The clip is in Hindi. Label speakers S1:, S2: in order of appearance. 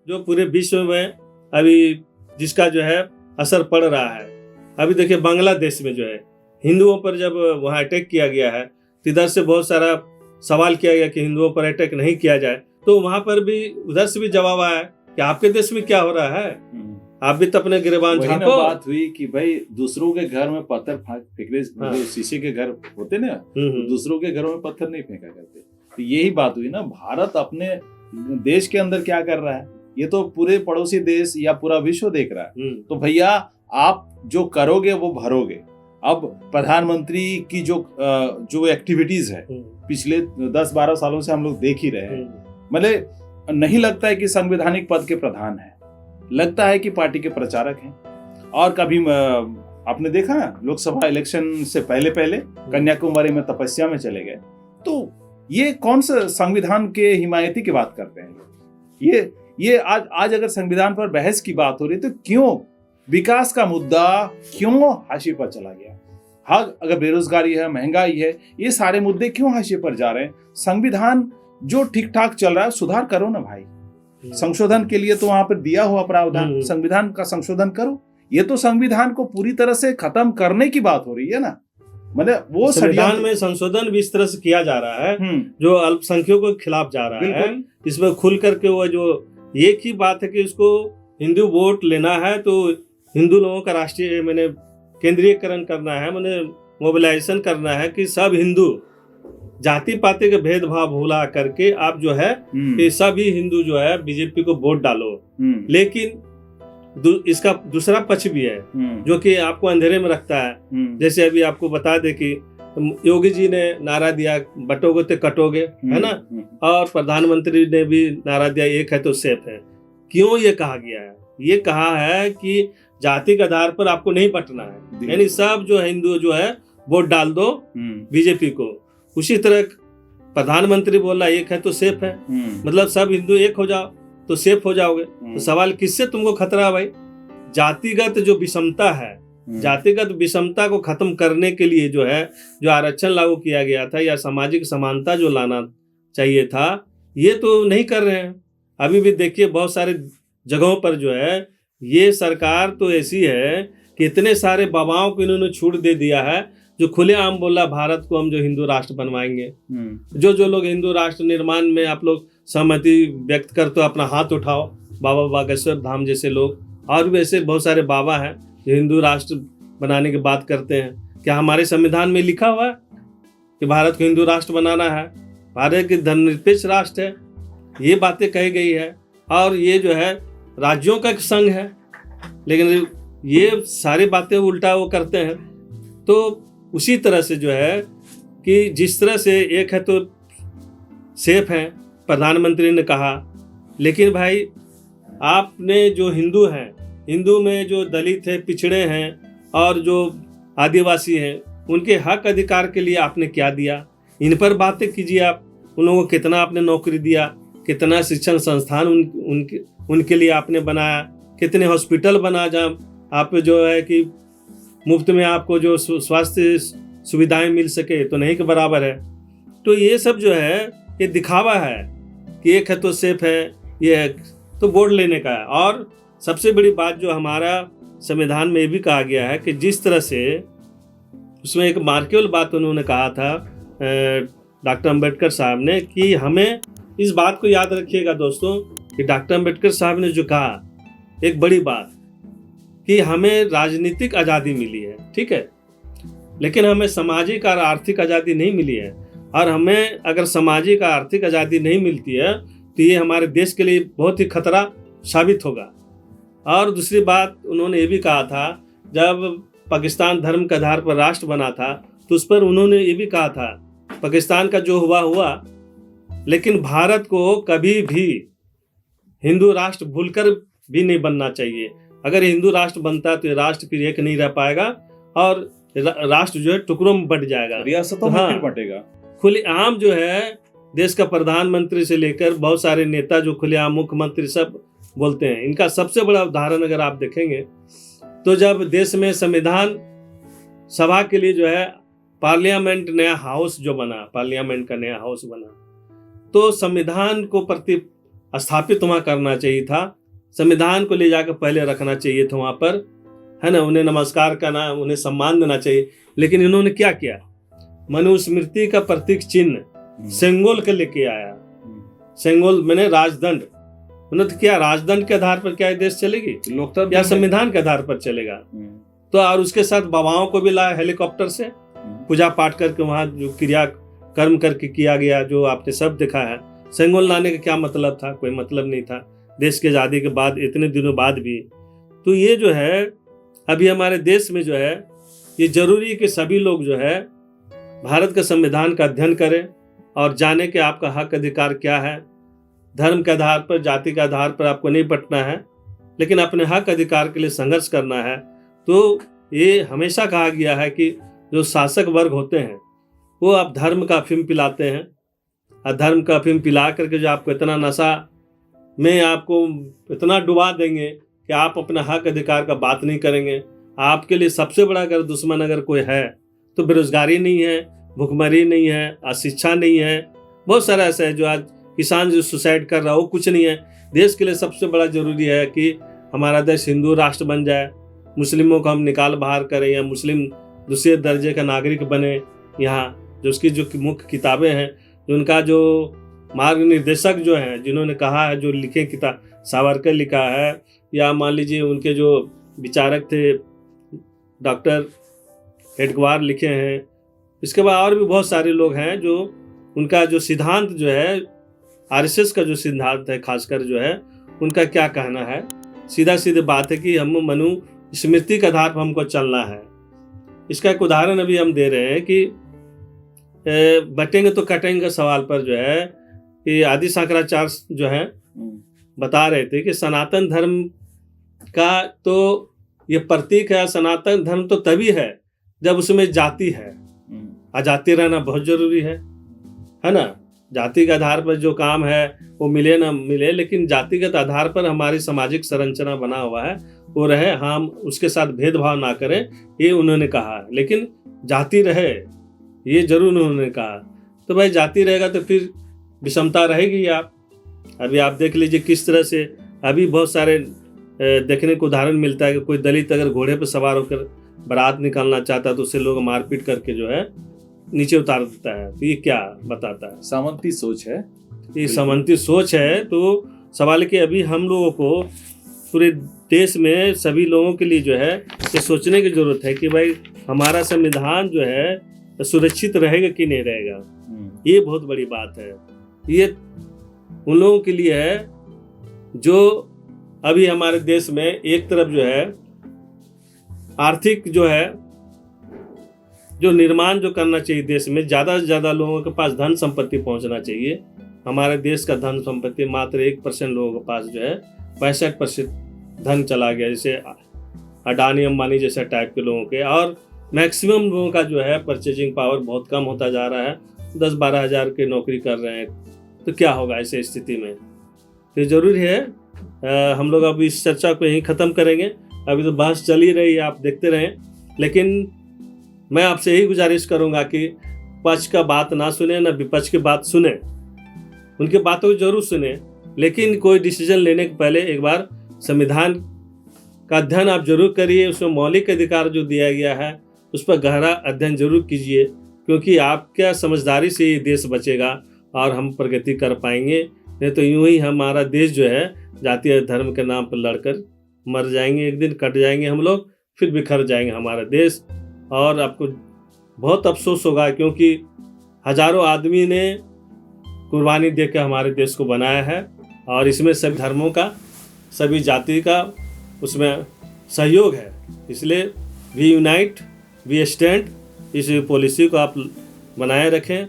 S1: जो पूरे विश्व में अभी जिसका जो है असर पड़ रहा है। अभी देखिए बांग्लादेश में जो है हिंदुओं पर जब वहाँ अटैक किया गया है तो इधर से बहुत सारा सवाल किया गया कि हिंदुओं पर अटैक नहीं किया जाए, तो वहाँ पर भी उधर से भी जवाब आया कि आपके देश में क्या हो रहा है, आप भी तो अपने गिरबान
S2: वही ना
S1: झाँको।
S2: बात हुई कि भाई दूसरों के घर में पत्थर फेंकने, जो शीशे के घर होते ना, तो दूसरों के घरों में पत्थर नहीं फेंका करते। तो यही बात हुई ना, भारत अपने देश के अंदर क्या कर रहा है ये तो पूरे पड़ोसी देश या पूरा विश्व देख रहा है। तो भैया आप जो करोगे वो भरोगे। अब प्रधानमंत्री की जो एक्टिविटीज है पिछले 10-12 सालों से हम लोग देख ही रहे हैं, मतलब नहीं लगता है कि संवैधानिक पद के प्रधान है, लगता है कि पार्टी के प्रचारक हैं। और कभी आपने देखा ना लोकसभा इलेक्शन से पहले कन्याकुमारी में तपस्या में चले गए। तो ये कौन सा संविधान के हिमायती की बात करते हैं? ये आज अगर संविधान पर बहस की बात हो रही तो क्यों विकास का मुद्दा क्यों हाशिए पर चला गया? हाँ, अगर बेरोजगारी है, महंगाई है, ये सारे मुद्दे क्यों हाशिए पर जा रहे हैं? संविधान जो ठीक ठाक चल रहा है सुधार करो ना भाई। संशोधन के लिए तो वहां पर दिया हुआ प्रावधान, संविधान का संशोधन करो। ये तो संविधान को पूरी तरह से खत्म करने की बात हो रही है ना, मतलब वो
S1: संविधान में संशोधन भी इस तरह से किया जा रहा है जो अल्पसंख्यकों के खिलाफ जा रहा है। इसमें खुल करके वो जो एक ही बात है कि उसको हिंदू वोट लेना है तो हिंदू लोगों का राष्ट्रीय मैंने केंद्रीयकरण करना है, मैंने मोबिलाइजेशन करना है कि सब हिंदू जाति पाति के भेदभाव भुला करके आप जो है कि सभी हिंदू जो है बीजेपी को वोट डालो। लेकिन इसका दूसरा पक्ष भी है जो कि आपको अंधेरे में रखता है। जैसे अभी आपको बता दे कि योगी जी ने नारा दिया बटोगे तो कटोगे, है ना, और प्रधानमंत्री ने भी नारा दिया एक है तो सेफ है। क्यों ये कहा गया है? ये कहा है कि जाति के आधार पर आपको नहीं बंटना है, यानी सब जो हिंदू जो है वोट डाल दो बीजेपी को। उसी तरह प्रधानमंत्री बोला एक है तो सेफ है, मतलब सब हिंदू एक हो जाओ तो सेफ हो जाओगे। तो सवाल किससे तुमको खतरा है भाई? जातिगत जो विषमता है, जातिगत विषमता को खत्म करने के लिए जो है जो आरक्षण लागू किया गया था या सामाजिक समानता जो लाना चाहिए था, ये तो नहीं कर रहे हैं। अभी भी देखिए बहुत सारे जगहों पर जो है ये सरकार तो ऐसी है कि इतने सारे बाबाओं को इन्होंने छूट दे दिया है जो खुलेआम बोला भारत को हम जो हिंदू राष्ट्र बनवाएंगे। जो लोग हिंदू राष्ट्र निर्माण में आप लोग सहमति व्यक्त करते हो अपना हाथ उठाओ। बाबा बागेश्वर धाम जैसे लोग और भी ऐसे बहुत सारे बाबा हैं जो हिंदू राष्ट्र बनाने की बात करते हैं। क्या हमारे संविधान में लिखा हुआ है कि भारत को हिंदू राष्ट्र बनाना है? भारत की धर्मनिरपेक्ष राष्ट्र है, ये बातें कही गई है। और ये जो है राज्यों का एक संघ है, लेकिन ये सारी बातें उल्टा वो करते हैं। तो उसी तरह से जो है कि जिस तरह से एक है तो सेफ है प्रधानमंत्री ने कहा, लेकिन भाई आपने जो हिंदू हैं, हिंदू में जो दलित है, पिछड़े हैं और जो आदिवासी हैं, उनके हक अधिकार के लिए आपने क्या दिया? इन पर बातें कीजिए आप। उन लोगों को कितना आपने नौकरी दिया, कितना शिक्षण संस्थान उनके लिए आपने बनाया, कितने हॉस्पिटल बना जहाँ आप जो है कि मुफ्त में आपको जो स्वास्थ्य सुविधाएं मिल सके, तो नहीं के बराबर है। तो ये सब जो है ये दिखावा है कि एक है तो सेफ है, ये है तो वोट लेने का है। और सबसे बड़ी बात जो हमारा संविधान में भी कहा गया है कि जिस तरह से उसमें एक मार्केबल बात उन्होंने कहा था डॉक्टर अंबेडकर साहब ने कि हमें इस बात को याद रखिएगा दोस्तों कि डॉक्टर अंबेडकर साहब ने जो कहा एक बड़ी बात कि हमें राजनीतिक आज़ादी मिली है, ठीक है, लेकिन हमें सामाजिक और आर्थिक आज़ादी नहीं मिली है। और हमें अगर सामाजिक और आर्थिक आज़ादी नहीं मिलती है तो ये हमारे देश के लिए बहुत ही खतरा साबित होगा। और दूसरी बात उन्होंने ये भी कहा था, जब पाकिस्तान धर्म के आधार पर राष्ट्र बना था तो उस पर उन्होंने ये भी कहा था पाकिस्तान का जो हुआ हुआ, लेकिन भारत को कभी भी हिंदू राष्ट्र भूलकर भी नहीं बनना चाहिए। अगर हिंदू राष्ट्र बनता है तो ये राष्ट्र फिर एक नहीं रह पाएगा और राष्ट्र जो है टुकड़ों में बंट जाएगा,
S2: रियासतों में फिर बंटेगा।
S1: खुलेआम जो है देश का प्रधानमंत्री से लेकर बहुत सारे नेता जो खुलेआम मुख्यमंत्री सब बोलते हैं। इनका सबसे बड़ा उदाहरण अगर आप देखेंगे तो जब देश में संविधान सभा के लिए जो है पार्लियामेंट नया हाउस जो बना, पार्लियामेंट का नया हाउस बना, तो संविधान को प्रति स्थापित वहाँ करना चाहिए था, संविधान को ले जाकर पहले रखना चाहिए था वहाँ पर, है ना, उन्हें नमस्कार करना, उन्हें सम्मान देना चाहिए। लेकिन इन्होंने क्या किया, मनुस्मृति का प्रतीक चिन्ह सेंगोल के लेके आया। सेंगोल मैंने राजदंड, उन्होंने तो क्या राजदंड के आधार पर क्या देश चलेगी,
S2: लोकतंत्र
S1: या संविधान के आधार पर चलेगा। तो और उसके साथ बाबाओं को भी लाया हेलीकॉप्टर से, पूजा पाठ करके वहाँ जो क्रिया कर्म करके किया गया, जो आपने सब देखा है। सेंगोल लाने का क्या मतलब था, कोई मतलब नहीं था देश के आज़ादी के बाद, इतने दिनों बाद भी। तो ये जो है अभी हमारे देश में जो है ये जरूरी है कि सभी लोग जो है भारत के संविधान का अध्ययन करें और जाने कि आपका हक अधिकार क्या है। धर्म के आधार पर, जाति के आधार पर आपको नहीं बंटना है, लेकिन अपने हक अधिकार के लिए संघर्ष करना है। तो ये हमेशा कहा गया है कि जो शासक वर्ग होते हैं वो आप धर्म का अफीम पिलाते हैं, और धर्म का अफीम पिला करके जो आपको इतना नशा में आपको इतना डुबा देंगे कि आप अपना हक अधिकार का बात नहीं करेंगे। आपके लिए सबसे बड़ा अगर दुश्मन अगर कोई है तो बेरोजगारी नहीं है, भुखमरी नहीं है, अशिक्षा नहीं है, बहुत सारा ऐसा है। जो आज किसान जो सुसाइड कर रहा है वो कुछ नहीं है। देश के लिए सबसे बड़ा जरूरी है कि हमारा देश हिंदू राष्ट्र बन जाए, मुस्लिमों को हम निकाल बाहर करें, या मुस्लिम दूसरे दर्जे का नागरिक बने। यहाँ जो उसकी जो मुख्य किताबें हैं, जो उनका जो मार्ग निर्देशक जो हैं, जिन्होंने कहा है, जो लिखे किताब, सावरकर लिखा है, या मान लीजिए उनके जो विचारक थे डॉक्टर हेडगवार लिखे हैं। इसके बाद और भी बहुत सारे लोग हैं जो उनका जो सिद्धांत जो है, आरएसएस का जो सिद्धांत है खासकर जो है, उनका क्या कहना है। सीधा सीधे बात है कि हम मनुस्मृति के आधार पर हमको चलना है। इसका एक उदाहरण अभी हम दे रहे हैं कि बटेंगे तो कटेंगे सवाल पर जो है कि आदि शंकराचार्य जो है बता रहे थे कि सनातन धर्म का तो ये प्रतीक है। सनातन धर्म तो तभी है जब उसमें जाति है, और जाति रहना बहुत जरूरी है ना। जाति के आधार पर जो काम है वो मिले ना मिले, लेकिन जातिगत आधार पर हमारी सामाजिक संरचना बना हुआ है वो रहे, हम उसके साथ भेदभाव ना करें, ये उन्होंने कहा। लेकिन जाति रहे, ये जरूर उन्होंने कहा। तो भाई जाति रहेगा तो फिर विषमता रहेगी। आप अभी आप देख लीजिए किस तरह से अभी बहुत सारे देखने को उदाहरण मिलता है कि कोई दलित अगर घोड़े पर सवार होकर बारात निकालना चाहता है तो उससे लोग मारपीट करके जो है नीचे उतार देता है। तो ये क्या बताता है,
S2: सामंती सोच है,
S1: ये सामंती सोच है। तो सवाल कि अभी हम लोगों को पूरे देश में सभी लोगों के लिए जो है ये सोचने की जरूरत है कि भाई हमारा संविधान जो है सुरक्षित रहेगा कि नहीं रहेगा। ये बहुत बड़ी बात है। ये उन लोगों के लिए है जो अभी हमारे देश में एक तरफ जो है आर्थिक जो है जो निर्माण जो करना चाहिए देश में, ज़्यादा से ज़्यादा लोगों के पास धन संपत्ति पहुंचना चाहिए। हमारे देश का धन संपत्ति मात्र 1% लोगों के पास जो है 65% धन चला गया, जैसे अडानी अंबानी जैसे टाइप के लोगों के। और मैक्सिमम लोगों का जो है परचेजिंग पावर बहुत कम होता जा रहा है, 10-12 हज़ार की नौकरी कर रहे हैं। तो क्या होगा ऐसे स्थिति में। तो जरूरी है हम लोग अब इस चर्चा को यहीं ख़त्म करेंगे। अभी तो बहस चल ही रही है, आप देखते रहें। लेकिन मैं आपसे यही गुजारिश करूंगा कि पक्ष का बात ना सुने ना विपक्ष की बात सुने, उनकी बातों को जरूर सुने, लेकिन कोई डिसीजन लेने के पहले एक बार संविधान का अध्ययन आप जरूर करिए। उसमें मौलिक अधिकार जो दिया गया है उस पर गहरा अध्ययन जरूर कीजिए, क्योंकि आपका समझदारी से ये देश बचेगा और हम प्रगति कर पाएंगे। नहीं तो यूं ही हमारा देश जो है जातीय धर्म के नाम पर लड़कर मर जाएंगे, एक दिन कट जाएंगे हम लोग, फिर बिखर जाएंगे हमारा देश। और आपको बहुत अफसोस होगा, क्योंकि हजारों आदमी ने कुर्बानी देकर हमारे देश को बनाया है, और इसमें सभी धर्मों का, सभी जाति का उसमें सहयोग है। इसलिए वी यूनाइट, वी स्टैंड, इस पॉलिसी को आप बनाए रखें।